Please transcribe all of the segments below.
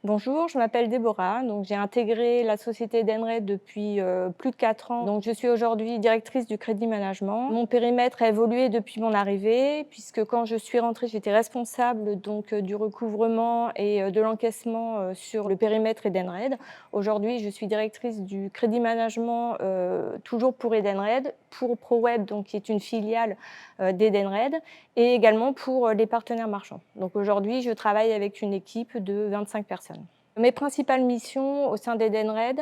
Bonjour, je m'appelle Déborah, donc j'ai intégré la société Edenred depuis plus de 4 ans. Donc je suis aujourd'hui directrice du crédit management. Mon périmètre a évolué depuis mon arrivée, puisque quand je suis rentrée, j'étais responsable du recouvrement et de l'encaissement sur le périmètre Edenred. Aujourd'hui, je suis directrice du crédit management toujours pour Edenred, pour ProWeb, donc qui est une filiale d'Edenred, et également pour les partenaires marchands. Donc aujourd'hui, je travaille avec une équipe de 25 personnes. Mes principales missions au sein d'Edenred,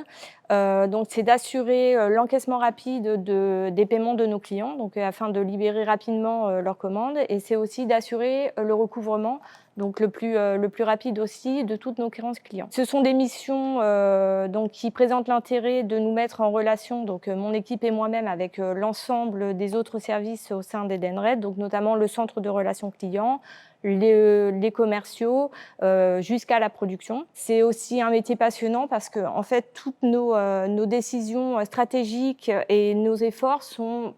c'est d'assurer l'encaissement rapide des paiements de nos clients, afin de libérer rapidement leurs commandes, et c'est aussi d'assurer le recouvrement, le plus rapide aussi, de toutes nos créances clients. Ce sont des missions qui présentent l'intérêt de nous mettre en relation, mon équipe et moi-même, avec l'ensemble des autres services au sein d'Edenred, donc notamment le centre de relations clients, les commerciaux, jusqu'à la production. C'est aussi un métier passionnant parce que, en fait, toutes nos décisions stratégiques et nos efforts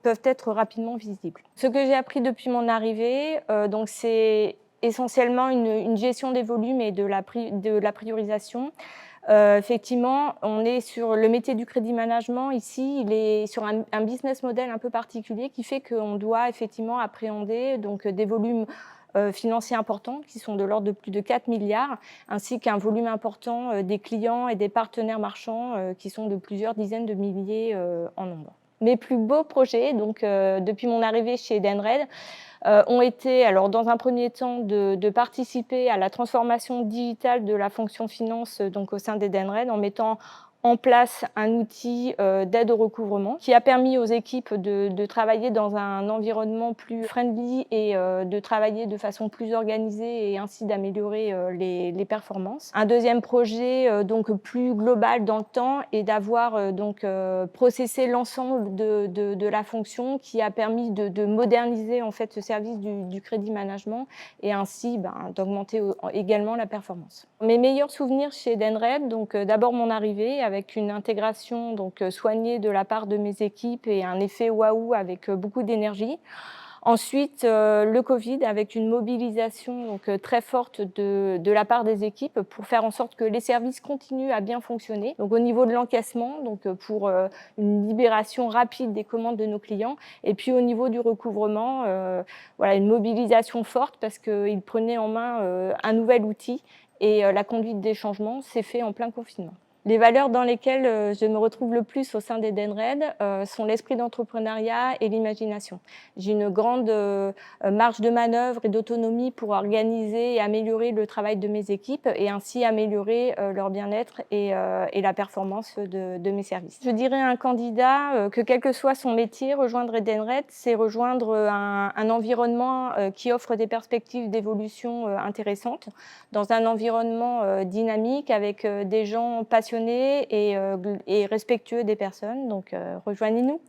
peuvent être rapidement visibles. Ce que j'ai appris depuis mon arrivée, c'est essentiellement une gestion des volumes et de la priorisation. Effectivement, on est sur le métier du crédit management ici, il est sur un business model un peu particulier qui fait qu'on doit effectivement appréhender des volumes financiers importants qui sont de l'ordre de plus de 4 milliards, ainsi qu'un volume important des clients et des partenaires marchands qui sont de plusieurs dizaines de milliers en nombre. Mes plus beaux projets, depuis mon arrivée chez Edenred, ont été, alors dans un premier temps, de participer à la transformation digitale de la fonction finance au sein d'Edenred, en mettant en place un outil d'aide au recouvrement qui a permis aux équipes de travailler dans un environnement plus friendly et de travailler de façon plus organisée, et ainsi d'améliorer les performances. Un deuxième projet plus global dans le temps est d'avoir processé l'ensemble de la fonction, qui a permis de moderniser en fait ce service du crédit management, et ainsi d'augmenter également la performance. Mes meilleurs souvenirs chez Edenred, d'abord mon arrivée avec une intégration soignée de la part de mes équipes et un effet waouh avec beaucoup d'énergie. Ensuite, le Covid, avec une mobilisation très forte de la part des équipes pour faire en sorte que les services continuent à bien fonctionner. Donc au niveau de l'encaissement, pour une libération rapide des commandes de nos clients, et puis au niveau du recouvrement, une mobilisation forte parce qu'ils prenaient en main un nouvel outil, et la conduite des changements s'est faite en plein confinement. Les valeurs dans lesquelles je me retrouve le plus au sein d'Edenred sont l'esprit d'entrepreneuriat et l'imagination. J'ai une grande marge de manœuvre et d'autonomie pour organiser et améliorer le travail de mes équipes, et ainsi améliorer leur bien-être et la performance de mes services. Je dirais à un candidat que, quel que soit son métier, rejoindre Edenred, c'est rejoindre un environnement qui offre des perspectives d'évolution intéressantes, dans un environnement dynamique, avec des gens passionnés et respectueux des personnes. Donc rejoignez-nous.